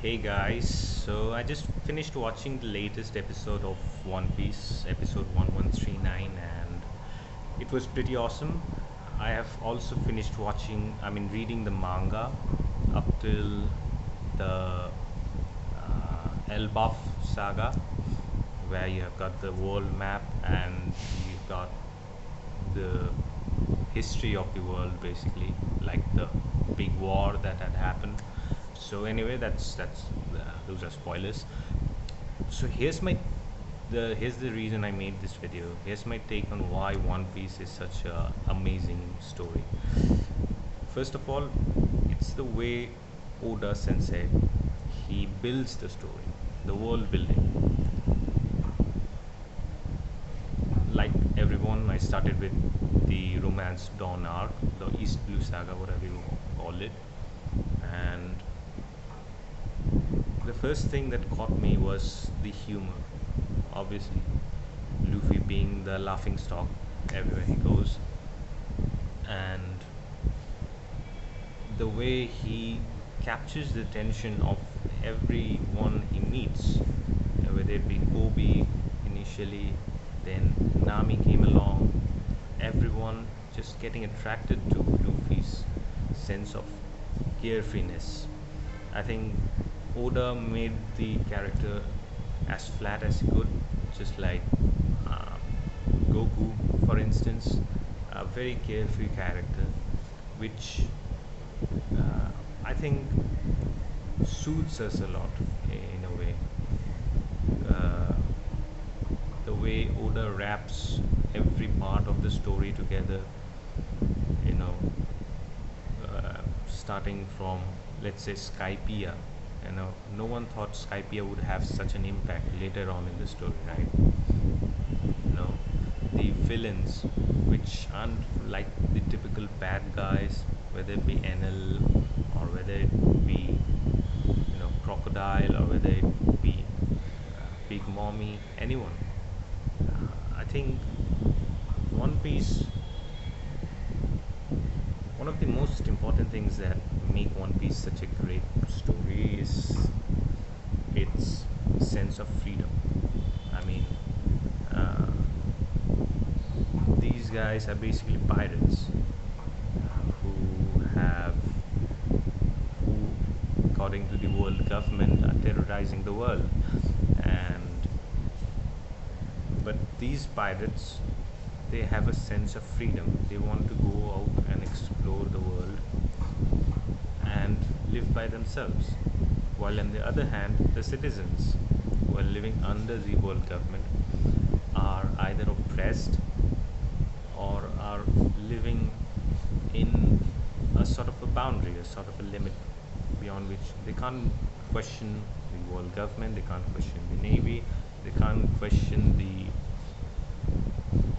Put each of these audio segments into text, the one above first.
Hey guys, so I just finished watching the latest episode of One Piece, episode 1139, and it was pretty awesome. I have also finished reading the manga up till the Elbaf saga, where you have got the world map and you've got the history of the world, basically, like the big war that had happened. So anyway, that's those are spoilers. So here's the reason I made this video. Here's my take on why One Piece is such a amazing story. First of all, it's the way Oda Sensei he builds the story, the world building. Like everyone, I started with the Romance Dawn arc, the East Blue Saga, whatever you call it, and the first thing that caught me was the humor. Obviously, Luffy being the laughing stock everywhere he goes, and the way he captures the attention of everyone he meets, whether it be Kobe initially, then Nami came along, everyone just getting attracted to Luffy's sense of carefreeness. I think Oda made the character as flat as he could, just like uh, Goku, for instance, a very carefree character, which uh, I think suits us a lot in a way. Uh, the way Oda wraps every part of the story together, you know, starting from, let's say, Skypiea. No one thought Skypiea would have such an impact later on in the story, right? The villains, which aren't like the typical bad guys, whether it be Enel or whether it be Crocodile or whether it be Big Mommy, anyone. I think One Piece, one of the most important things that make One Piece such a great story is its sense of freedom. I mean, uh, these guys are basically pirates who have, who, according to the world government, are terrorizing the world. And but these pirates, they have a sense of freedom. They want to go out and explore the world and live by themselves. While on the other hand, the citizens who are living under the world government are either oppressed or are living in a sort of a boundary, a sort of a limit beyond which they can't question the world government, they can't question the navy, they can't question the,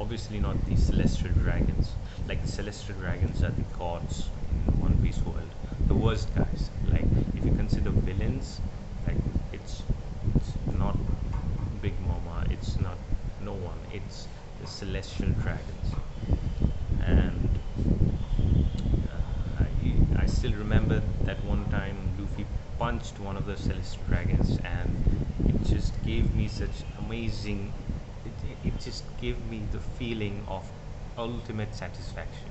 obviously not the celestial dragons. Like the celestial dragons are the gods in One Piece world, the worst guys. Like if you consider villains, like it's not Big Mama, it's not no one, it's the celestial dragons. And I still remember that one time Luffy punched one of the celestial dragons, and it just gave me such amazing. It just gave me the feeling of ultimate satisfaction.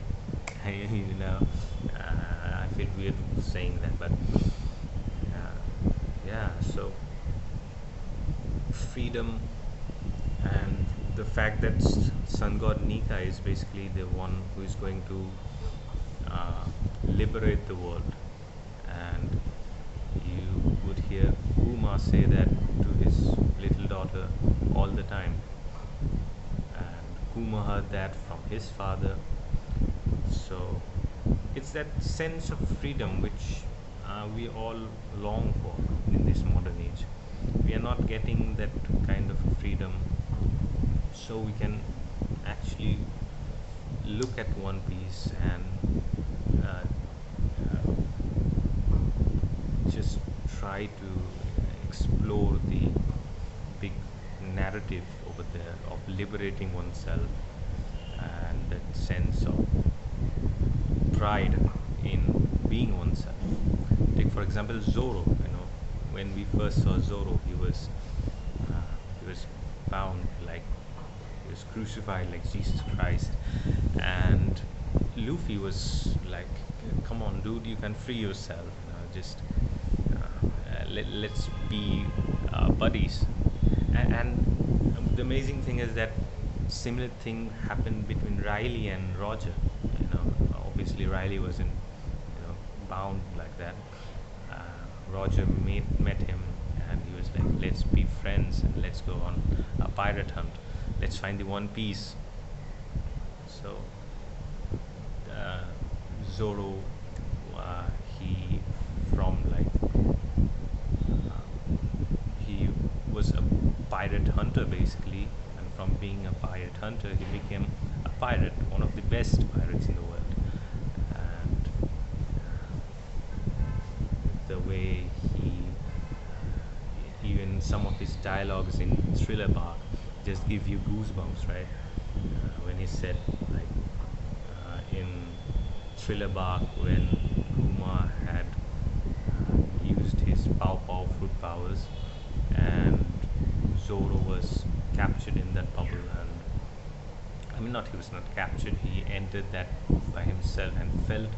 you know, I feel weird saying that, but yeah. So freedom and the fact that Sun God Nika is basically the one who is going to uh, liberate the world. And you would hear Kuma say that to his little daughter all the time. And Kuma heard that from his father. So it's that sense of freedom which we all long for in this modern age. We are not getting that kind of freedom, so we can actually look at One Piece and uh, uh, just try to explore the big narrative over there of liberating oneself and that sense of pride in being oneself. Take for example Zoro. when we first saw Zoro, he was bound, like he was crucified like Jesus Christ, and Luffy was like, "Come on, dude, you can free yourself. Just let's be buddies." And the amazing thing is that similar thing happened between Riley and Roger. Obviously Riley wasn't, bound like that. Roger met him, and he was like, "Let's be friends and let's go on a pirate hunt. Let's find the One Piece." So uh, Zoro, he from like he was a pirate hunter basically, and from being a pirate hunter, he became a pirate, one of the best pirates in the world. And the way he, even some of his dialogues in Thriller Bark just give you goosebumps, right? When he said, like, in Thriller Bark, when Kuma had used his Pow Pow fruit powers, and Zoro was captured in that bubble, and I mean, not he was not captured, he entered that by himself and felt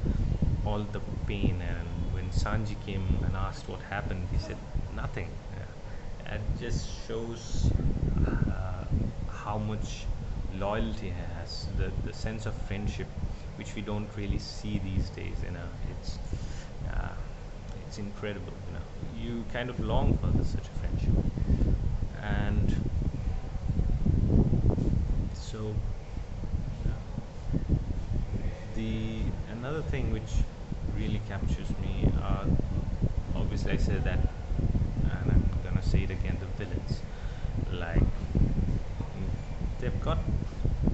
all the pain. And when Sanji came and asked what happened, he said nothing. It just shows how much loyalty he has, the sense of friendship, which we don't really see these days. Uh, it's incredible. You kind of long for such a friendship. And so the another thing which really captures me, obviously I said that, and I'm gonna say it again, the villains, like, they've got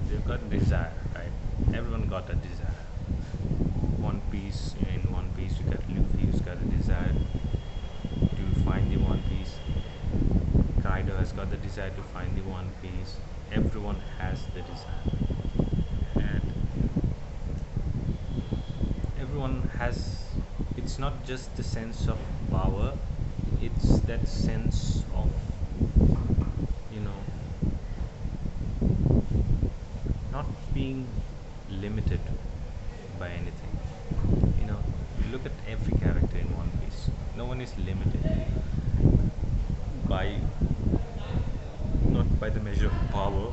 they've got desire, right? Everyone got a desire. One Piece, you got Luffy, who's got a desire to find the One Piece. Kaido has got the desire to find the One Piece. Everyone has the desire, and everyone has. It's not just the sense of power; it's that sense of, you know not being limited by anything. You look at every character in One Piece. No one is limited by, not by the measure of power,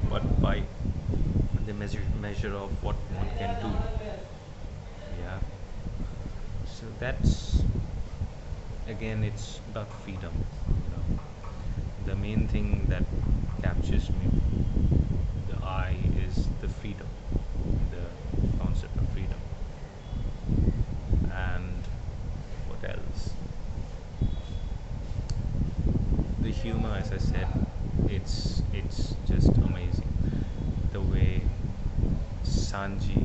but by the measure of what one can do. Yeah. So that's, again, it's about freedom. The main thing that captures me, the eye, is the freedom, the concept of freedom. And what else? The humor, as I said, it's just amazing. The way Sanji,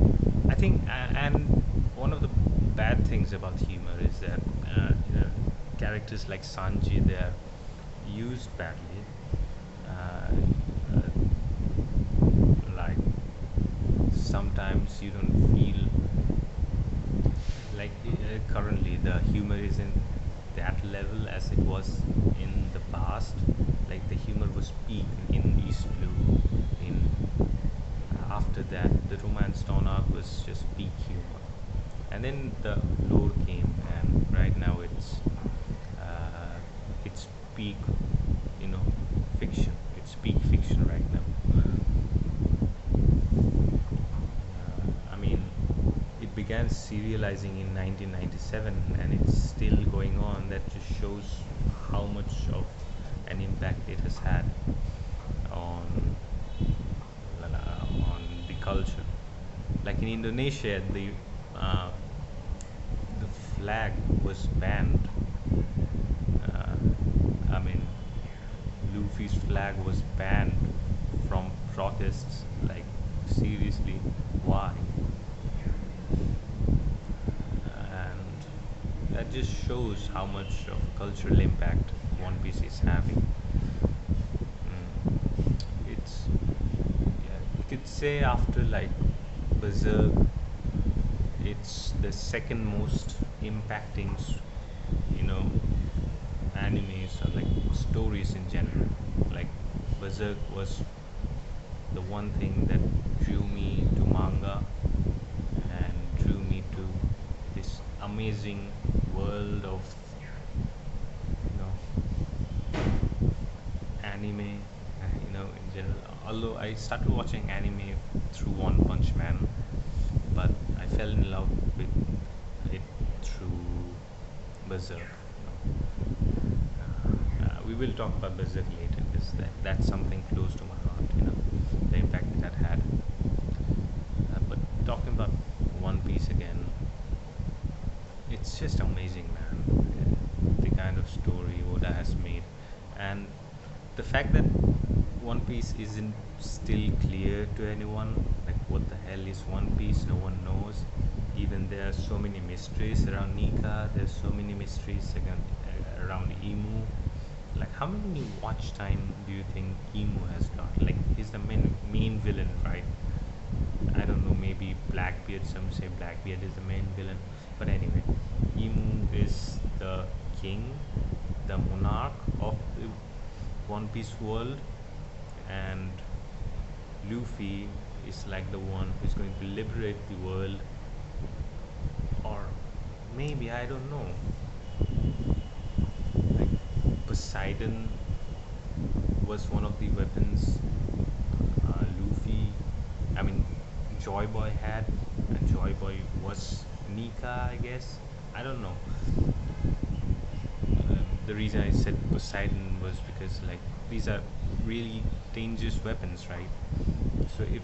I think, and one of the bad things about humor is that, characters like Sanji, they are used badly. Like, sometimes you don't feel like, currently the humor isn't that level as it was in the past. Like, the humor was peak in East Blue. In After that, the Romance Dawn arc was just peak humor, and then the lore came, and right now it's peak, you know, fiction. It's peak fiction right now. I mean, it began serializing in 1997, and it's still going on. That just shows how much of an impact it has had on the culture. Like in Indonesia, the flag was banned. Uh, I mean, Luffy's flag was banned from protests. Like, seriously, why? And that just shows how much of cultural impact One Piece is having. It's, yeah, you could say, after like Berserk, it's the second most impacting, you know, stories in general. Like Berserk was the one thing that drew me to manga and drew me to this amazing world of, you know, anime, in general. Although I started watching anime through One Punch Man, but I fell in love with it through Berserk. We will talk about Berserk later because that's something close to my heart. The impact that had. But talking about One Piece again, it's just amazing, man. The kind of story Oda has made, and the fact that One Piece isn't still clear to anyone. Like, what the hell is One Piece? No one knows. Even there are so many mysteries around Nika. There's so many mysteries around Emu. Like, how many watch time do you think Emu has got? Like, he's the main villain, right? I don't know, maybe Blackbeard. Some say Blackbeard is the main villain, but anyway, Emu is the king, the monarch of the One Piece world, and Luffy is like the one who's going to liberate the world, or maybe I don't know. Like Poseidon was one of the weapons Luffy, I mean, Joy Boy had, and Joy Boy was Nika, I guess. I don't know. The reason I said Poseidon was because, like, these are really dangerous weapons, right? So if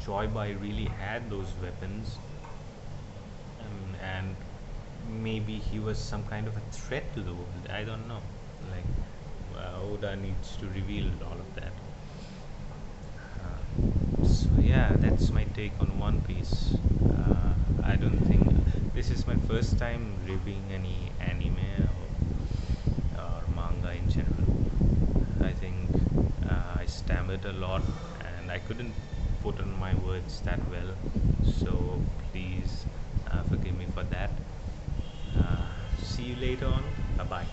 Joy Boy really had those weapons, and maybe he was some kind of a threat to the world. I don't know. Like, Oda needs to reveal all of that. So yeah, that's my take on One Piece. I don't think this is my first time reviewing any anime or manga in general. I think I stammered a lot and I couldn't put on my words that well. So please forgive me for that. See you later on. Bye bye.